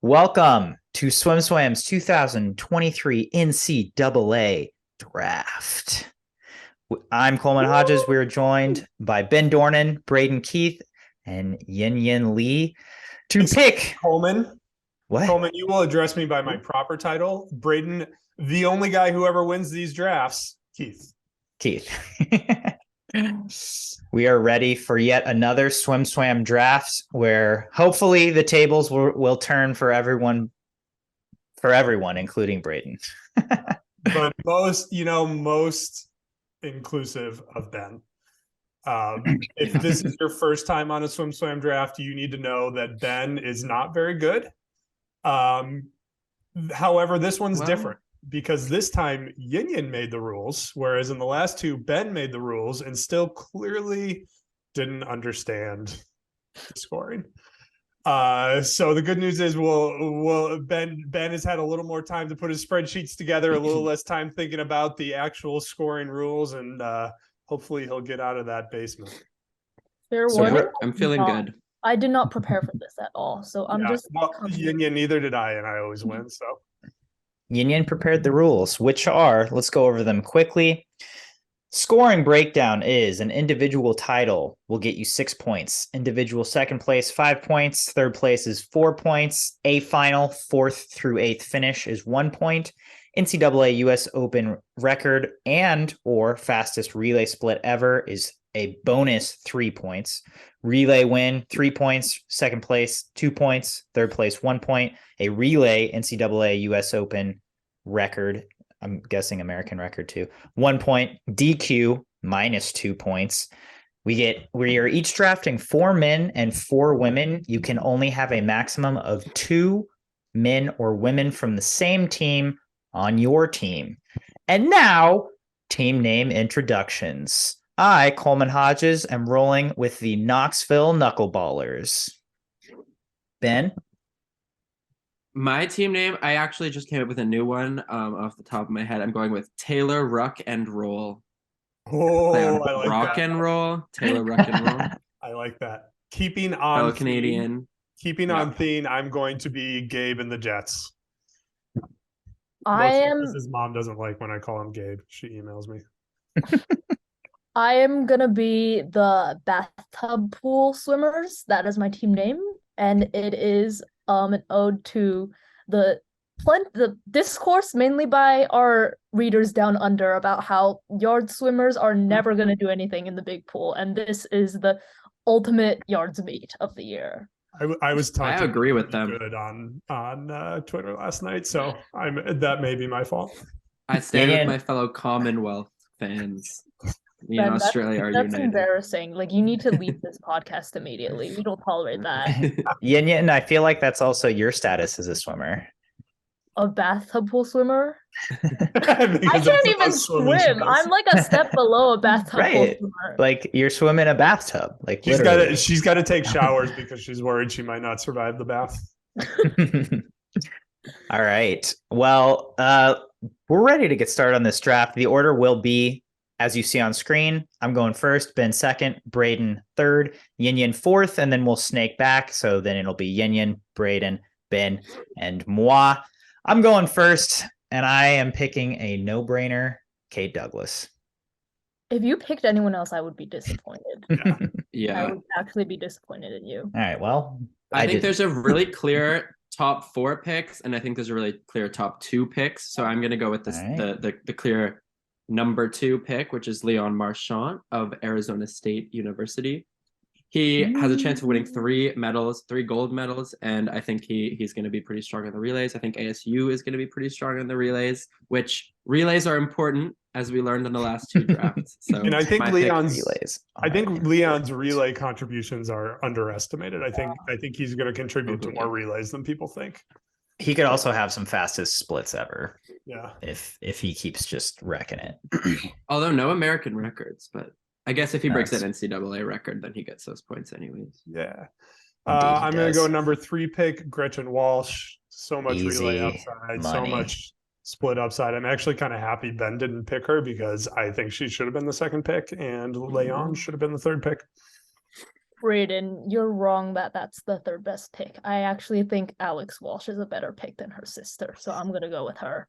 Welcome to SwimSwam's 2023 NCAA Draft. I'm Coleman Hodges. We're joined by Ben Dornan, Braden Keith, and Yin Yin Lee to pick. Coleman. What? Coleman, you will address me by my proper title. Braden, the only guy who ever wins these drafts, Keith. We are ready for yet another SwimSwam draft where hopefully the tables will turn for everyone, including Braden. But most inclusive of Ben. If this is your first time on a SwimSwam draft, you need to know that Ben is not very good. However, this one's different because this time Yin Yin made the rules, whereas in the last two, Ben made the rules and still clearly didn't understand the scoring. So the good news is Ben has had a little more time to put his spreadsheets together, a little less time thinking about the actual scoring rules, and hopefully he'll get out of that basement. I'm feeling good. I did not prepare for this at all, so I'm Yin Yin, neither did I, and I always win. So Yin Yin prepared the rules, which are, let's go over them quickly. Scoring breakdown is an individual title will get you 6 points. Individual second place, 5 points. Third place is 4 points. A final, 4th through 8th finish is 1 point. NCAA US Open record and or fastest relay split ever is a bonus 3 points. Relay win, 3 points. Second place, 2 points. Third place, 1 point. A relay NCAA US Open record, I'm guessing American record too, 1 point. DQ minus 2 points. We are each drafting 4 men and 4 women. You can only have a maximum of 2 men or women from the same team on your team. And now, team name introductions. I, Coleman Hodges, am rolling with the Knoxville Knuckleballers. Ben? My team name, I actually just came up with a new one off the top of my head. I'm going with Taylor Ruck and Roll. I like Rock that. and Roll. Taylor Ruck and Roll. I like that. Keeping on fellow Canadian. On theme, I'm going to be Gabe and the Jets. His mom doesn't like when I call him Gabe. She emails me. I am gonna be the bathtub pool swimmers. That is my team name, and it is an ode to the discourse mainly by our readers down under about how yard swimmers are never gonna do anything in the big pool, and this is the ultimate yards meet of the year. I agree with them. Good on Twitter last night, so that may be my fault. I stand with my fellow Commonwealth fans. Me and Australia are united. That's embarrassing. Like, you need to leave this podcast immediately. We don't tolerate that. Yin Yin, I feel like that's also your status as a swimmer. A bathtub pool swimmer? I can't even swim. I'm like a step below a bathtub pool swimmer. Like, you're swimming a bathtub. Like, she's got to take showers because she's worried she might not survive the bath. All right. Well, we're ready to get started on this draft. The order will be, as you see on screen, I'm going first, Ben second, Braden third, Yin Yin fourth, and then we'll snake back. So then it'll be Yin Yin, Braden, Ben, and moi. I'm going first, and I am picking a no-brainer, Kate Douglas. If you picked anyone else, I would be disappointed. Yeah. I would actually be disappointed in you. All right, well. I think there's a really clear top 4 picks, and I think there's a really clear top 2 picks. So I'm going to go with this, the clear number 2 pick, which is Leon Marchand of Arizona State University. He has a chance of winning 3 gold medals, and I think he's going to be pretty strong in the relays. I think ASU is going to be pretty strong in the relays, which relays are important, as we learned in the last 2 drafts. So, and I think Leon's relay contributions are underestimated. I think he's going to contribute to more relays than people think. He could also have some fastest splits ever. Yeah. If he keeps just wrecking it. Although no American records, but I guess if he breaks that NCAA record, then he gets those points anyways. Yeah. I'm going to go number 3 pick, Gretchen Walsh. So much relay upside, so much split upside. I'm actually kind of happy Ben didn't pick her because I think she should have been the second pick and Leon should have been the third pick. Brayden, you're wrong that's the third best pick. I actually think Alex Walsh is a better pick than her sister, so I'm gonna go with her.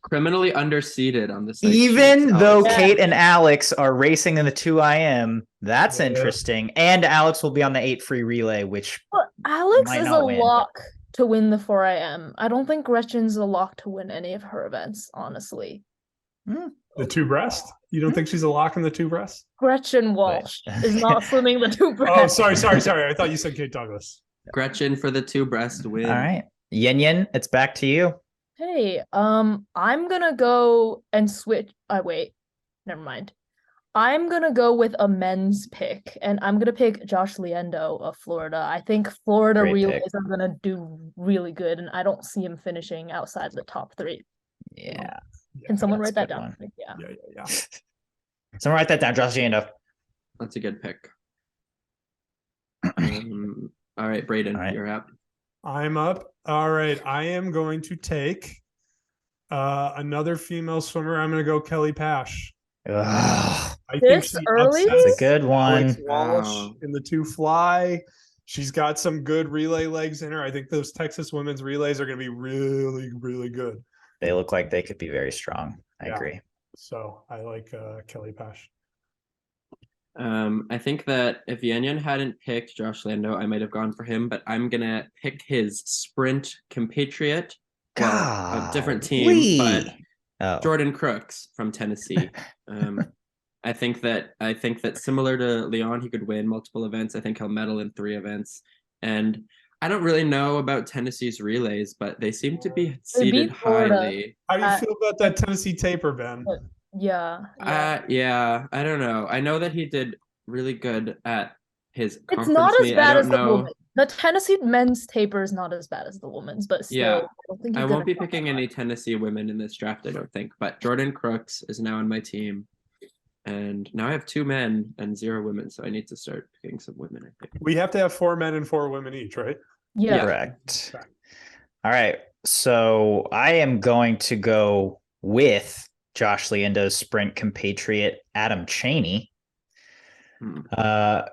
Criminally underseeded on this. Even though Yeah. Kate and Alex are racing in the 2IM, that's Yeah. interesting. And Alex will be on the 8 free relay, which But Alex might is a not win. lock to win the 4IM. I don't think Gretchen's a lock to win any of her events, honestly. The two breast? You don't think she's a lock in the two breast? Gretchen Walsh is not swimming the two breast. Oh, sorry. I thought you said Kate Douglas. Gretchen for the 2 breast win. all right. Yin Yin, it's back to you. Hey, I'm gonna go and switch. Wait, never mind. I'm gonna go with a men's pick, and I'm gonna pick Josh Liendo of Florida. I think Florida Great relays pick. are gonna do really good, and I don't see him finishing outside the top 3. Yeah. Can someone that's write that a good down? one. Yeah. Yeah. Someone write that down. Josh Liendo. That's a good pick. All right, Brayden, All right. you're up. I'm up. All right. I am going to take another female swimmer. I'm going to go Kelly Pash. Ugh, I This think she early? upsets that's a good Alex one. Walsh Wow. in the 2 fly. She's got some good relay legs in her. I think those Texas women's relays are going to be really, really good. They look like they could be very strong. I Yeah. agree. So I like Kelly Pash. I think that if Yanyan hadn't picked Josh Lando, I might have gone for him, but I'm gonna pick his sprint compatriot. Well, a different team, but Oh. Jordan Crooks from Tennessee. I think that similar to Leon, he could win multiple events. I think he'll medal in 3 events. And I don't really know about Tennessee's relays, but they seem to be seeded beat Florida. highly. How do you feel about that Tennessee taper, Ben? Yeah. Yeah, I don't know. I know that he did really good at his It's conference not as meet. bad I as don't the know. woman. The Tennessee men's taper is not as bad as the women's, but still, Yeah. I don't think I he's won't gonna be picking any Tennessee women in this draft, I don't think. But Jordan Crooks is now on my team. And now I have 2 men and 0 women, so I need to start picking some women, I think. We have to have 4 men and 4 women each, right? Yeah. Correct. Okay. All right. So I am going to go with Josh Liendo's sprint compatriot, Adam Chaney.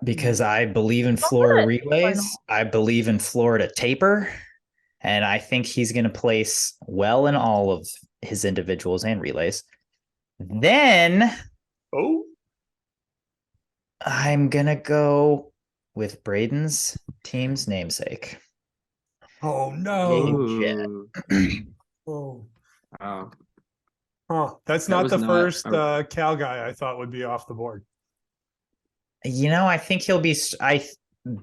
Because I believe in Florida relays. I believe in Florida taper. And I think he's going to place well in all of his individuals and relays. Then I'm going to go with Braden's team's namesake. Oh, no. Ooh. Oh. Wow. Huh. That's That not was the not first a- Cal guy I thought would be off the board. I think he'll be.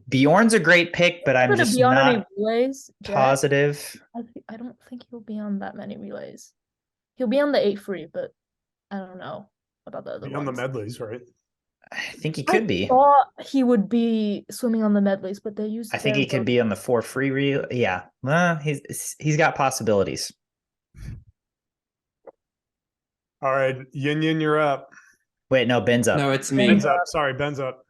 Bjorn's a great pick, but I'm just on any not relays, Jack. positive. I don't think he'll be on that many relays. He'll be on the 8 free, but I don't know about the other Be on the ones. medleys, right? I think he could be. I thought he would be swimming on the medleys, but they used. I think he could be on the 4 free reel. Yeah, well, he's got possibilities. All right, Yin Yin, you're up. Wait, no, Ben's up. No, it's me. Ben's up. Sorry, Ben's up.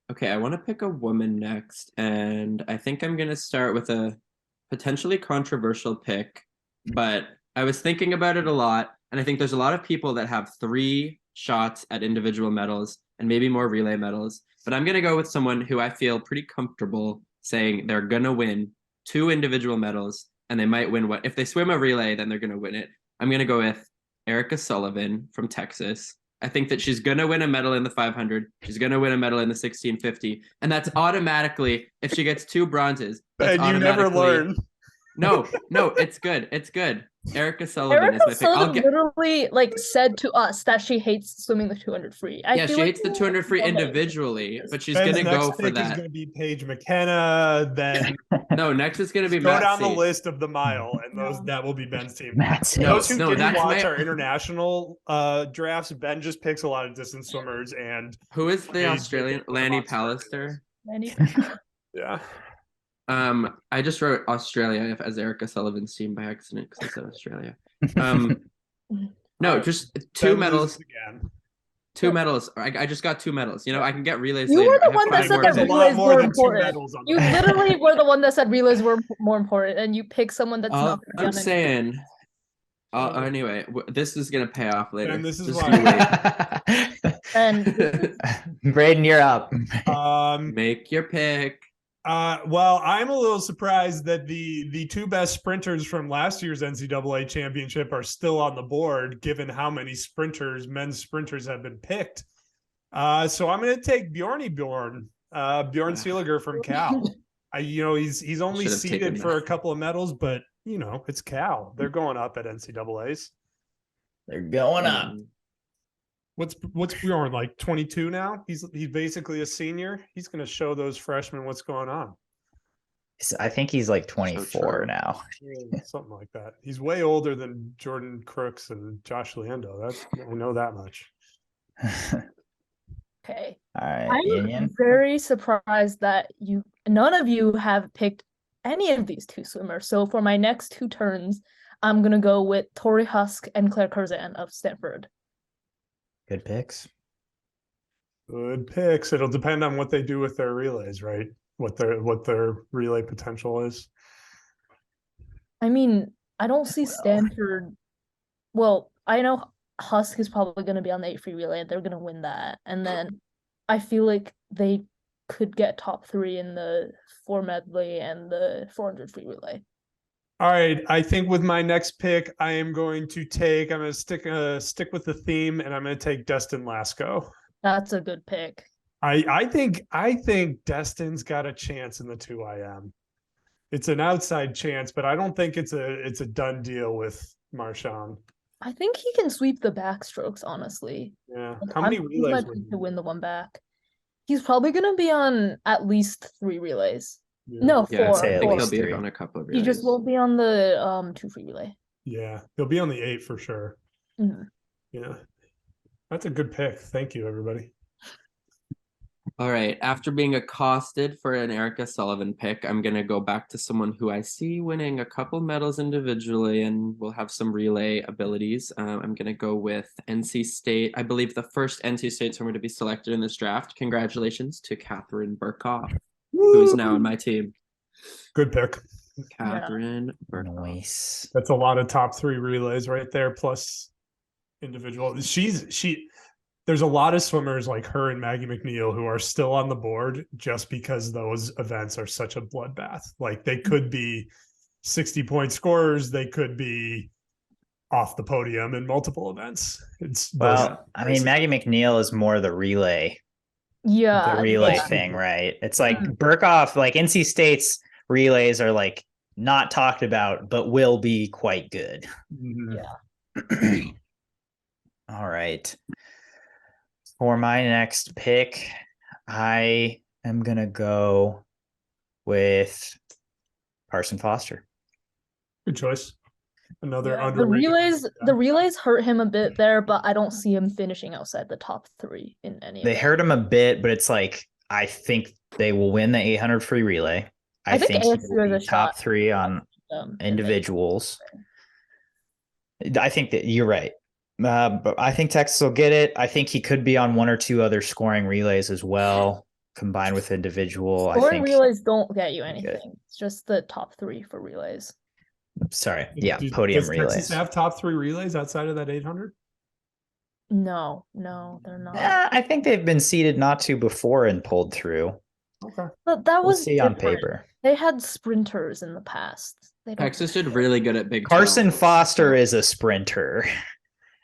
Okay, I want to pick a woman next, and I think I'm going to start with a potentially controversial pick, but I was thinking about it a lot, and I think there's a lot of people that have 3 shots at individual medals and maybe more relay medals, but I'm going to go with someone who I feel pretty comfortable saying they're going to win 2 individual medals, and they might win if they swim a relay, then they're going to win it. I'm going to go with Erica Sullivan from Texas. I think that she's going to win a medal in the 500. She's going to win a medal in the 1650. And that's automatically, if she gets 2 bronzes. And you never learn. No, it's good. It's good. Erica Sullivan is my pick. Sullivan literally said to us that she hates swimming the 200 free. She hates the 200 free individually, but she's Ben's going to go for that. Is going to be Paige McKenna. Then no, next is going to be go Matt down C. the list of the mile, and that will be Ben's team. No, Those who didn't watch my... our international drafts, Ben just picks a lot of distance swimmers. And who is the Australian? Lanny Pallister. Yeah. I just wrote Australia as Erica Sullivan's team by accident because I said Australia. No, just 2 medals. Again. 2 medals. I just got 2 medals. I can get relays You later. were the one that said that relays were important. You literally were the one that said relays were more important, and you pick someone that's not. I'm saying Anyway, this is gonna pay off later. And this is Just why. you wait. And Braden, you're up. Make your pick. Well, I'm a little surprised that the two best sprinters from last year's NCAA championship are still on the board, given how many men's sprinters have been picked. So I'm going to take Bjorn Seeliger from Cal. He's only seeded for a couple of medals, but it's Cal. They're going up at NCAAs. They're going up. What's Bjorn, like 22 now? He's basically a senior. He's going to show those freshmen what's going on. I think he's like 24 now. Something like that. He's way older than Jordan Crooks and Josh Leando. I know that much. Okay. All right. I'm very surprised that none of you have picked any of these two swimmers. So for my next two turns, I'm gonna go with Tori Husk and Claire Curzan of Stanford. Good picks. Good picks. It'll depend on what they do with their relays, right? What their relay potential is. I mean, I don't see Stanford. Well, I know Husk is probably going to be on the 8 free relay, and they're going to win that. And then I feel like they could get top 3 in the 4 medley and the 400 free relay. All right, I think with my next pick, I'm going to stick with the theme, and I'm going to take Destin Lasco. That's a good pick. I think Destin's got a chance in the 2IM. It's an outside chance, but I don't think it's a done deal with Marchand. I think he can sweep the backstrokes, honestly. Yeah. How many relays to win the one back? He's probably going to be on at least 3 relays. Yeah. No, 4. Yeah, I think he'll be on a couple of relays. He just won't be on the 2 free relay. Yeah, he'll be on the 8 for sure. Mm-hmm. Yeah. That's a good pick. Thank you, everybody. All right. After being accosted for an Erica Sullivan pick, I'm going to go back to someone who I see winning a couple medals individually and will have some relay abilities. I'm going to go with NC State. I believe the first NC State swimmer to be selected in this draft. Congratulations to Catherine Burkhoff, who's now on my team. Good pick. Catherine Burkhoff. Nice. That's a lot of top 3 relays right there, plus individual. There's a lot of swimmers like her and Maggie McNeil who are still on the board just because those events are such a bloodbath. Like they could be 60-point scorers. They could be off the podium in multiple events. Maggie McNeil is more the relay. Yeah. The relay thing, right? It's like Burkhoff, like NC State's relays are like not talked about, but will be quite good. Yeah. All right. For my next pick, I am going to go with Carson Foster. Good choice. Another underrated. The relays hurt him a bit there, but I don't see him finishing outside the top 3 in any. They hurt him a bit, but it's like I think they will win the 800 free relay. I think he will be top 3 on individuals. I think that you're right. But I think Texas will get it. I think he could be on 1 or 2 other scoring relays as well, combined with individual. Scoring relays don't get you anything. Good. It's just the top 3 for relays. Sorry. Yeah, podium relays. Does Texas have top 3 relays outside of that 800? No, they're not. I think they've been seeded not to before and pulled through. Okay. But that was on paper. They had sprinters in the past. Texas did really good at Big 12. Carson Foster is a sprinter.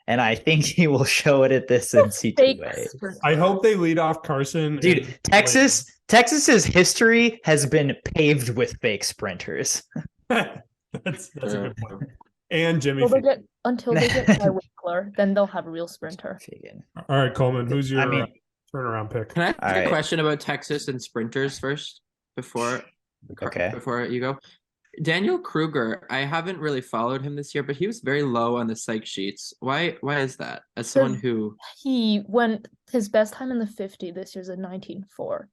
And I think he will show it at this NCAA. I hope they lead off Carson. Dude, Texas's history has been paved with fake sprinters. That's a good point. And Jimmy. Until they get by Winkler, then they'll have a real sprinter. All right, Coleman, who's your turnaround pick? Can I ask a question about Texas and sprinters first before you go? Daniel Kruger, I haven't really followed him this year, but he was very low on the psych sheets. Why is that? As someone who his best time in the 50 this year's a 19.4.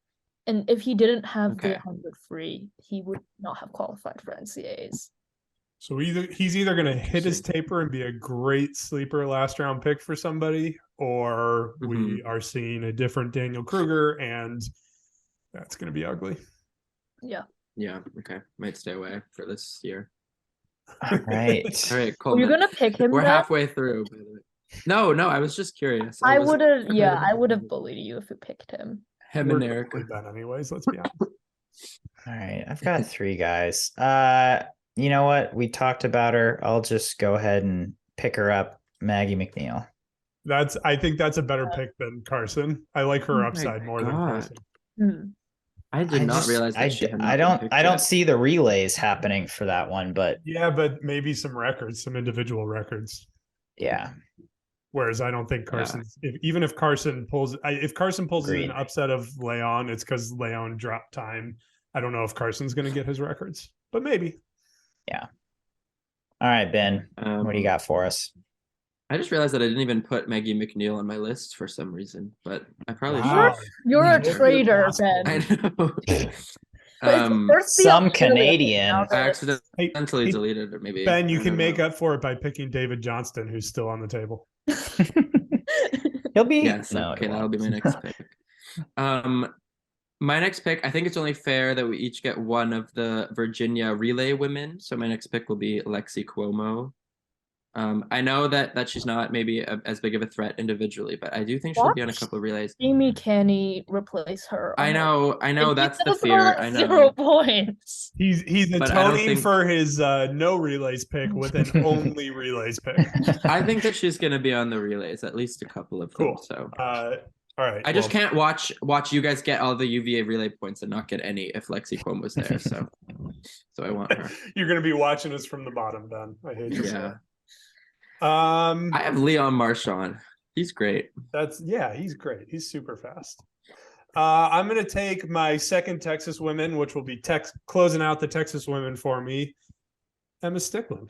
And if he didn't have the 100 free, he would not have qualified for NCAAs. So he's either going to hit his taper and be a great sleeper last round pick for somebody, or we are seeing a different Daniel Kruger, and that's going to be ugly. Yeah. Yeah. Okay. Might stay away for this year. All right. All right, Were Coleman. you gonna pick him? We're then? halfway through, by the way. No, I was just curious. I would have, yeah, I would have bullied you if you picked him. Him We're and gonna Eric. play Ben anyways, let's be honest. All right. I've got 3 guys. You know what? We talked about her. I'll just go ahead and pick her up, Maggie McNeil. I think that's a better pick than Carson. I like her Oh my upside more than God. Carson. Hmm. I did not realize that she had not been picked I don't yet. see the relays happening for that one, but Yeah, but maybe some records, some individual records. yeah. Whereas I don't think Carson's even if Carson pulls Agreed. an upset of Leon, it's because Leon dropped time. I don't know if Carson's going to get his records, but maybe. Yeah. All right, Ben. What do you got for us? I just realized that I didn't even put Maggie McNeil on my list for some reason, but I probably Wow. You're a You're traitor, awesome. Ben. should. I know. But it's first the Some Australian Canadian. now I that accidentally Hey, deleted it. Maybe Ben, you I can don't make know. up for it by picking David Johnston, who's still on the table. He'll be Yes, no, okay, he that'll be my won't. next pick. My next pick, I think it's only fair that we each get one of the Virginia relay women. So my next pick will be Lexi Cuomo. I know that she's not maybe as big of a threat individually, but I do think she'll be on a couple of relays. Jamie Canny replace her. I know, that's the He fear. scored, like, I 0 know. points. He's But I don't atoning think- for his no relays pick with an only relays pick. I think that she's going to be on the relays, at least a couple of them. Cool. So all right. I just can't watch you guys get all the UVA relay points and not get any if Lexi Cuomo's there. So I want her. You're going to be watching us from the bottom, Ben. I hate to say Yeah. it. I have Leon Marchand. He's great. He's great. He's super fast. I'm going to take my second Texas women, which will be closing out the Texas women for me, Emma Stickland.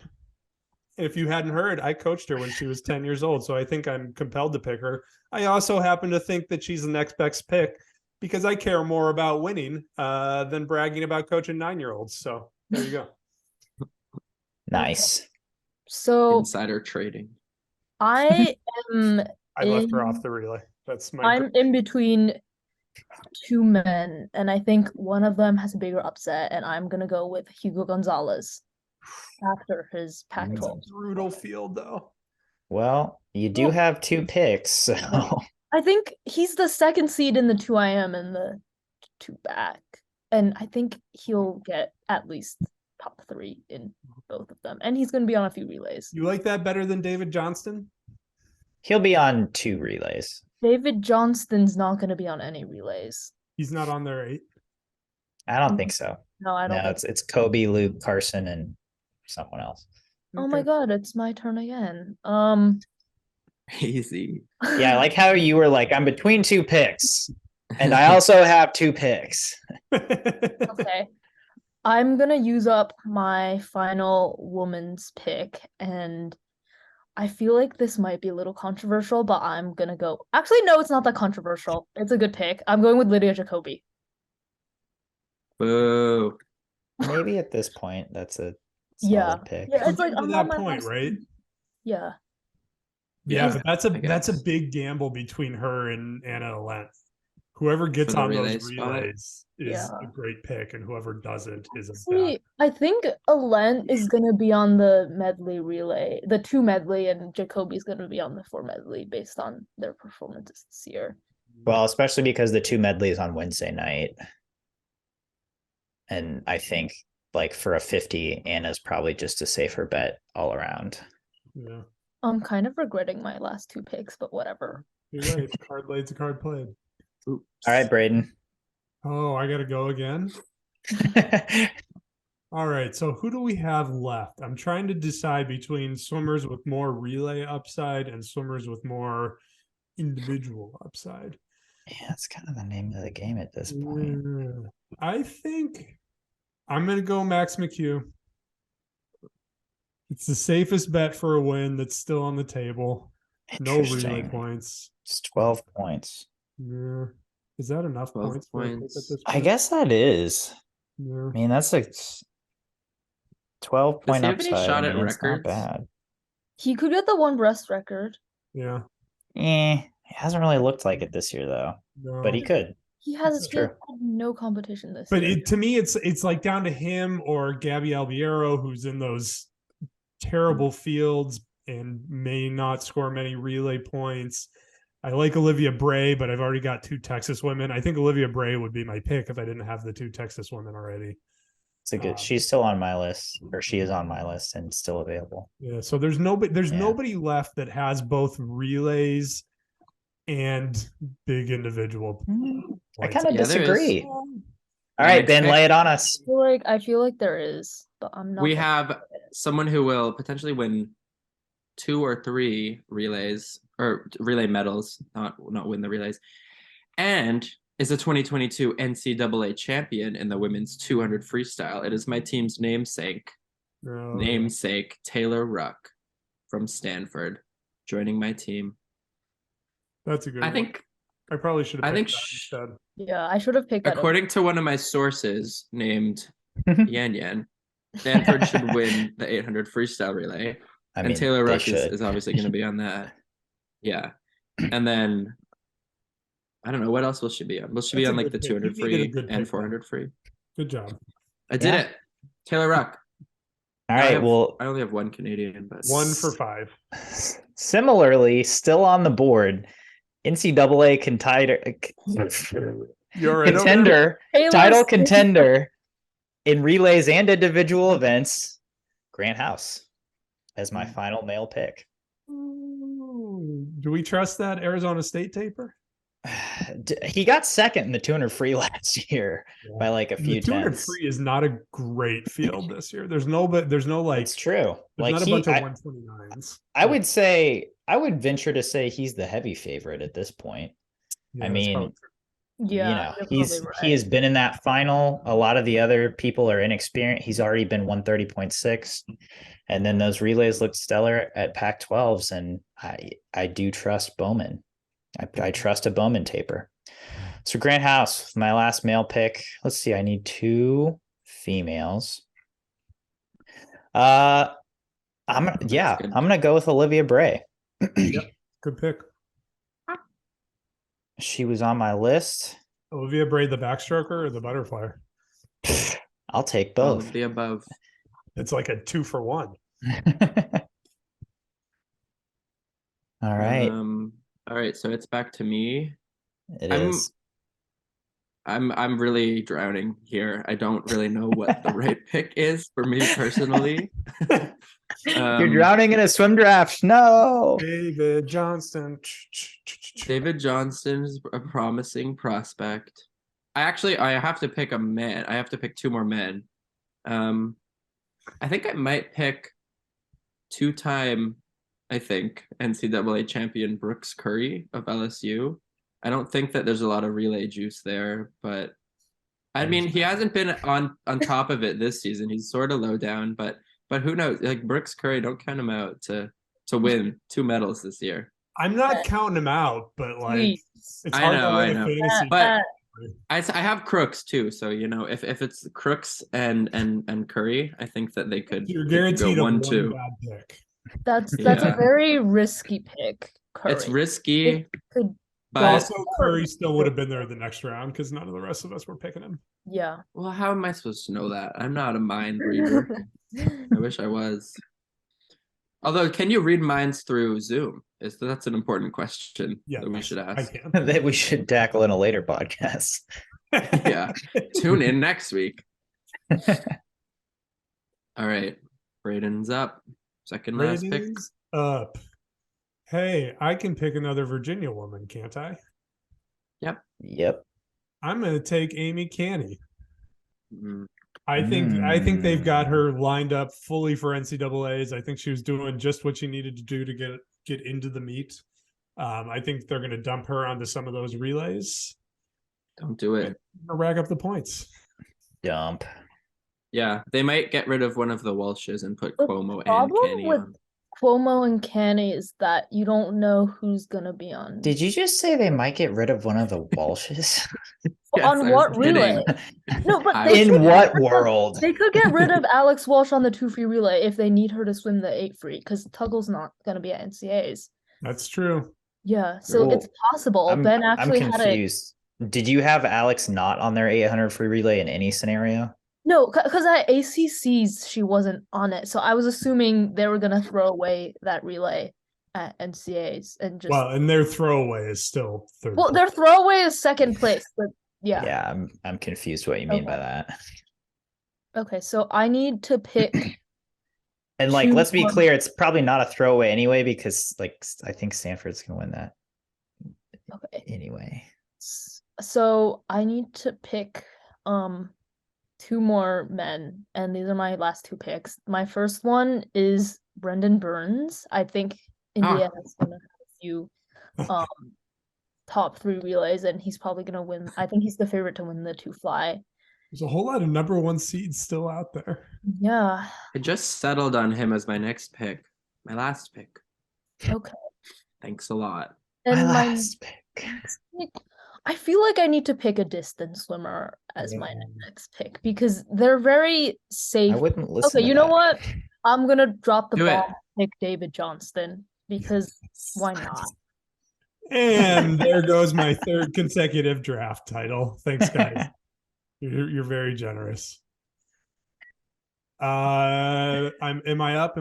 If you hadn't heard, I coached her when she was 10 years old, so I think I'm compelled to pick her. I also happen to think that she's the next best pick because I care more about winning than bragging about coaching 9-year-olds. So there you go. Nice. So Insider trading. I am. I left her off the relay. That's my. I'm in between 2 men, and I think one of them has a bigger upset, and I'm gonna go with Hugo Gonzalez after his It's a Pac-12. brutal field, though. Well, you do have 2 picks, so I think he's the second seed in the 2IM and the 2 back, and I think he'll get at least top 3 in both of them, and he's going to be on a few relays. You like that better than David Johnston? he'll be on 2 relays. David Johnston's not going to be on any relays. He's not on there 8. I don't think so. No, I don't. No, think it's Kobe, Luke, Carson, and someone else. Oh my God, it's my turn again. Easy. Yeah, I like how you were like, I'm between 2 picks, and I also have 2 picks. Okay. I'm gonna use up my final woman's pick, and I feel like this might be a little controversial, but I'm gonna go. Actually, no, it's not that controversial. It's a good pick. I'm going with Lydia Jacoby. Boo. Maybe at this point, that's a Yeah. solid pick. Yeah, it's like To I'm that on my point, last right? one. Yeah. Yeah, Yeah, but that's I a guess. big gamble between her and Anna Alent. Whoever gets the on relay those spot? relays is Yeah. a great pick, and whoever doesn't is a bad. See, I think Alent is gonna be on the medley relay, the 2 medley, and Jacoby's gonna be on the 4 medley based on their performances this year. Well, especially because the 2 medleys on Wednesday night. And I think like for a 50, Anna's probably just a safer bet all around. Yeah, I'm kind of regretting my last 2 picks, but whatever. you're right. Card lay's a card played. Oops. All right, Braden. Oh, I gotta go again. All right, so who do we have left? I'm trying to decide between swimmers with more relay upside and swimmers with more individual upside. Yeah, that's kind of the name of the game at this point. Yeah, I think I'm gonna go Max McHugh. It's the safest bet for a win that's still on the table. No relay Interesting. points. It's 12 points. Yeah. Is that enough 12 points? for a pick points. at this I point? guess that is. Yeah. I mean, that's a 12 point he have any upside. shot I at mean, it's not records? bad. He could get the 1 breast record. Yeah. It hasn't really looked like it this year though. No. But he could. He has That's true. no competition this But year. to me, it's like down to him or Gabby Albiero, who's in those terrible fields and may not score many relay points. I like Olivia Bray, but I've already got 2 Texas women. I think Olivia Bray would be my pick if I didn't have the 2 Texas women already. It's a good. She's still on my list, or she is on my list and still available. Yeah. So there's nobody left that has both relays and big individual. I kind of disagree. All My right, next Ben, pick. lay it on us. I feel like there is, but I'm not. We have someone who will potentially win 2 or 3 relays or relay medals, not win the relays, and is a 2022 NCAA champion in the women's 200 freestyle. It is my team's namesake, Taylor Ruck from Stanford, joining my team. That's a good. I think I probably should have. Yeah, I should have picked that. According to one of my sources named Yan Yan, Stanford should win the 800 freestyle relay. And Taylor Ruck is obviously going to be on that. Yeah. And then, I don't know, what else will she be on? Will she be on like the 200 free and 400 free? Good job. I did it. Taylor Ruck. All right. I only have 1 Canadian, but 1 for 5. Similarly, still on the board, NCAA title contender in relays and individual events, Grant House as my final male pick. Do we trust that Arizona State taper? He got second in the 200 free last year by like a few the 200 tenths. Free is not a great field this year. There's no like. It's true. There's not a bunch of 129s. I would venture to say he's the heavy favorite at this point. Yeah, I mean, he has been in that final. A lot of the other people are inexperienced. He's already been 130.6, and then those relays looked stellar at Pac-12s, and I do trust Bowman. I trust a Bowman taper. So Grant House, my last male pick. Let's see. I need 2 females. I'm gonna go with Olivia Bray. Yep, good pick. She was on my list. Olivia Bray, the backstroker or the butterfly? I'll take both. All of the above. It's like a 2 for 1. All right. All right, so it's back to me. It is. I'm really drowning here. I don't really know what the right pick is for me personally. You're drowning in a swim draft. No. David Johnston. David Johnston's a promising prospect. I have to pick a man. I have to pick 2 more men. I think I might pick 2-time, NCAA champion Brooks Curry of LSU. I don't think that there's a lot of relay juice there, but I mean, he hasn't been on top of it this season. He's sort of low down, but who knows? Like Brooks Curry, don't count him out to win 2 medals this year. I'm not counting him out, but like it's hard to win a fantasy. But I have Crooks too, so if it's Crooks and Curry, I think that they could. You're guaranteed go a 1-2. bad pick. That's a very risky pick. Curry. It's risky. But also, Curry still would have been there the next round because none of the rest of us were picking him. Yeah. Well, how am I supposed to know that? I'm not a mind reader. I wish I was. Although, can you read minds through Zoom? That's an important question that we should ask. That we should tackle in a later podcast. Yeah. Tune in next week. All right. Braden's up. Second last pick. Up. Hey, I can pick another Virginia woman, can't I? Yep. I'm going to take Amy Canny. I think they've got her lined up fully for NCAAs. I think she was doing just what she needed to do to get into the meet. I think they're going to dump her onto some of those relays. Don't do it. Rack up the points. Dump. Yeah, they might get rid of one of the Walshes and put Cuomo and Canny on. Cuomo and Canny is that you don't know who's gonna be on. Did you just say they might get rid of one of the Walshes? Yes, on what relay? No, but in what world? They could get rid of Alex Walsh on the 2 free relay if they need her to swim the 8 free, because Tuggle's not gonna be at NCAAs. That's true. Yeah, so it's possible. Ben actually I'm confused. Did you have Alex not on their 800 free relay in any scenario? No, because at ACCs she wasn't on it, so I was assuming they were gonna throw away that relay at NCAAs and just. Well, and their throwaway is still third. Well, their throwaway is second place, but yeah. Yeah, I'm confused what you mean by that. Okay, so I need to pick. And like, let's be clear, it's probably not a throwaway anyway, because like I think Stanford's gonna win that. Okay. Anyway. So I need to pick two more men, and these are my last two picks. My first one is Brendan Burns. I think Indiana is gonna have a few top 3 relays, and he's probably gonna win. I think he's the favorite to win the 2 fly. There's a whole lot of number 1 seeds still out there. Yeah. I just settled on him as my next pick. My last pick. Okay. Thanks a lot. And my last pick. I feel like I need to pick a distance swimmer as my next pick because they're very safe. I wouldn't listen. Okay, you know what? I'm gonna drop the Do ball it. and pick David Johnston because why not? And there goes my 3rd consecutive draft title. Thanks, guys. You're very generous. Am I up?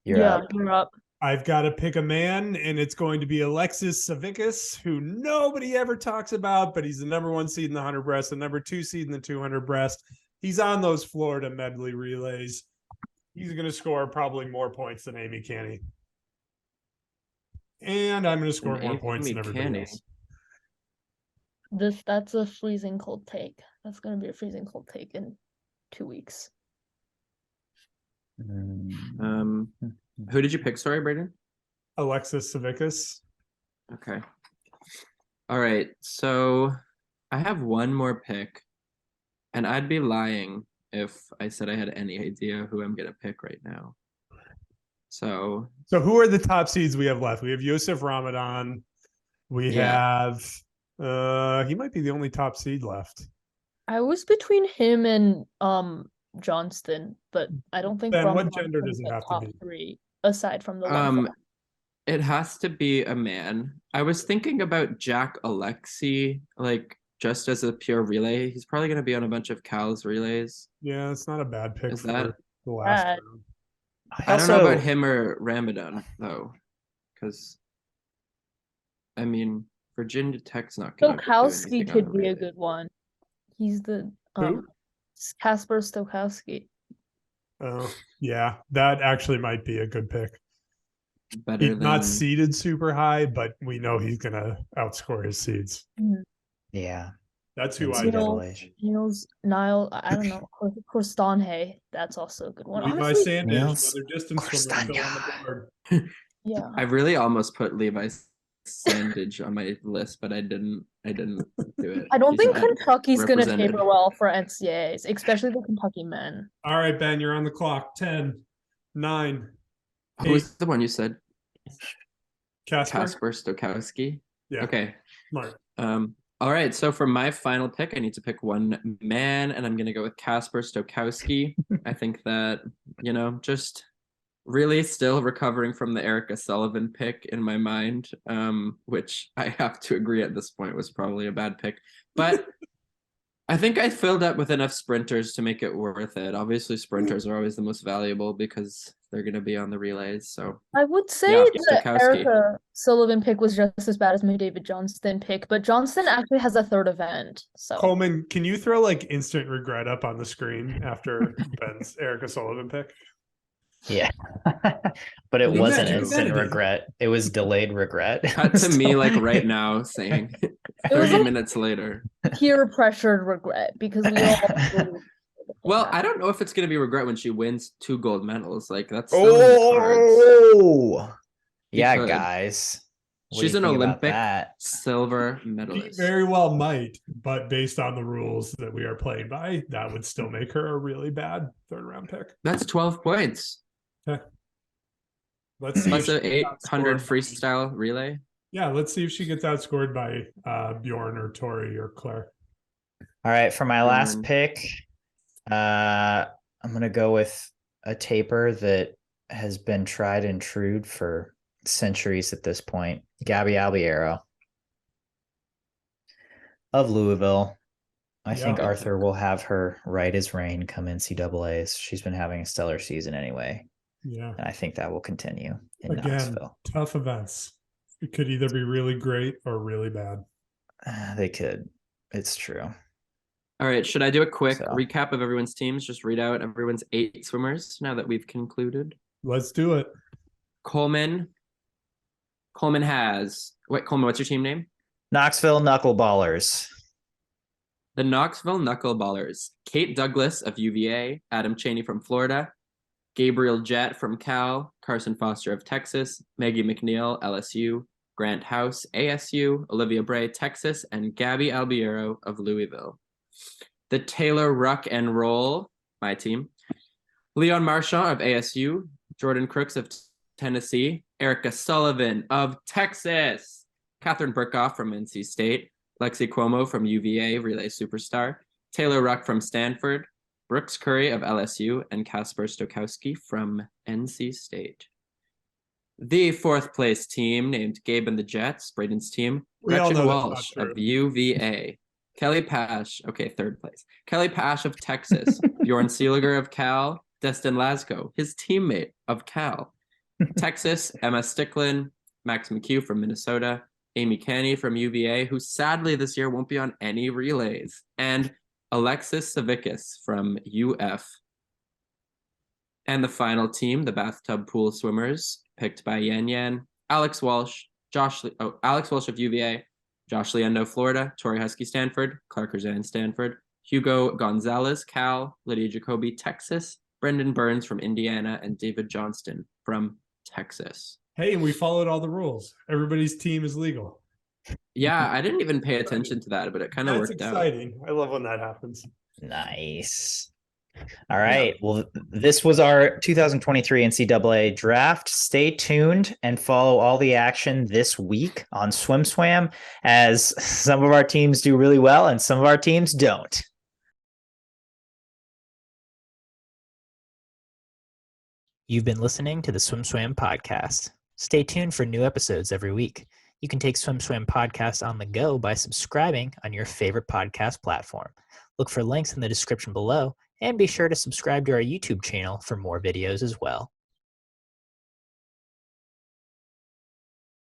You're up. You're up. I've got to pick a man, and it's going to be Alexis Savickas, who nobody ever talks about, but he's the number 1 seed in the 100 breast, the number 2 seed in the 200 breast. He's on those Florida medley relays. He's going to score probably more points than Amy Canny. And I'm going to score more points than everybody else. That's a freezing cold take. That's going to be a freezing cold take in 2 weeks. Who did you pick? Sorry, Brayden? Alexis Savickas. Okay. All right. So I have one more pick, and I'd be lying if I said I had any idea who I'm going to pick right now. So who are the top seeds we have left? We have Yosef Ramadan. We have he might be the only top seed left. I was between him and Johnston, but I don't think Ben, what gender does it have top to be? 3 aside from the it has to be a man. I was thinking about Jack Alexi, like just as a pure relay. He's probably going to be on a bunch of Cal's relays. Yeah, it's not a bad pick Is for that the last round. I don't know about him or Ramadan though, because I mean Virginia Tech's not going to. Stokowski could be a good one. He's the Kasper Stokowski. Oh, yeah, that actually might be a good pick. He's not seeded super high, but we know he's going to outscore his seeds. Yeah. That's who I Niels, Niall, I don't know. Of course, Donhay. That's also a good one. Levi Sandage, another distance swimmer still on the board. Yeah. I really almost put Levi Sandage on my list, but I didn't do it. I don't think Kentucky's going to taper well for NCAAs, especially the Kentucky men. All right, Ben, you're on the clock. 10, 9. Who's the one you said? Kasper Stokowski. Yeah. Okay. Smart. All right. So for my final pick, I need to pick one man, and I'm going to go with Kasper Stokowski. I think that, just really still recovering from the Erica Sullivan pick in my mind, which I have to agree at this point was probably a bad pick. But I think I filled up with enough sprinters to make it worth it. Obviously, sprinters are always the most valuable because they're going to be on the relays. So I would say the Erica Sullivan pick was just as bad as my David Johnston pick, but Johnston actually has a 3rd event. So Coleman, can you throw like instant regret up on the screen after Ben's Erica Sullivan pick? Yeah. But it wasn't instant regret. It was delayed regret. Cut to me like right now saying 30 minutes later. Peer pressured regret because we all well, I don't know if it's going to be regret when she wins 2 gold medals. Like that's yeah, guys. She's an Olympic silver medalist. She very well might, but based on the rules that we are playing by, that would still make her a really bad 3rd round pick. That's 12 points. Okay. Let's see. Plus an 800 freestyle relay. Yeah, let's see if she gets outscored by Bjorn or Tori or Claire. All right, for my last pick, I'm going to go with a taper that has been tried and true for centuries at this point. Gabby Albiero of Louisville. I think Arthur will have her right as rain come NCAAs. She's been having a stellar season anyway. Yeah. And I think that will continue in Again, Knoxville. Tough events. It could either be really great or really bad. They could. It's true. All right. Should I do a quick recap of everyone's teams? Just read out everyone's 8 swimmers now that we've concluded. Let's do it. Coleman has... Wait, Coleman, what's your team name? Knoxville Knuckleballers. The Knoxville Knuckleballers. Kate Douglas of UVA, Adam Chaney from Florida, Gabriel Jett from Cal, Carson Foster of Texas, Maggie McNeil, LSU, Grant House, ASU, Olivia Bray, Texas, and Gabby Albiero of Louisville. The Taylor Ruck and Roll, my team. Leon Marchand of ASU, Jordan Crooks of Tennessee, Erica Sullivan of Texas, Catherine Burkhoff from NC State, Lexi Cuomo from UVA, Relay Superstar, Taylor Ruck from Stanford, Brooks Curry of LSU, and Kasper Stokowski from NC State. The 4th place team, named Gabe and the Jets, Braden's team, Gretchen Walsh of UVA, Kelly Pash, 3rd place, Kelly Pash of Texas, Bjorn Seeliger of Cal, Destin Lasco, his teammate of Cal, Texas, Emma Sticklin, Max McHugh from Minnesota, Amy Canny from UVA, who sadly this year won't be on any relays, and Alexis Savickas from UF. And the final team, the Bathtub Pool Swimmers, picked by Yan Yan, Alex Walsh of UVA, Josh Leando, Florida, Tori Husky, Stanford, Clark Erzan, Stanford, Hugo Gonzalez, Cal, Lydia Jacoby, Texas, Brendan Burns from Indiana, and David Johnston from Texas. Hey, and we followed all the rules. Everybody's team is legal. Yeah, I didn't even pay attention to that, but it kind of worked out. That's exciting. I love when that happens. Nice. All right. Well, this was our 2023 NCAA draft. Stay tuned and follow all the action this week on SwimSwam, as some of our teams do really well and some of our teams don't. You've been listening to the SwimSwam podcast. Stay tuned for new episodes every week. You can take SwimSwam podcast on the go by subscribing on your favorite podcast platform. Look for links in the description below, and be sure to subscribe to our YouTube channel for more videos as well.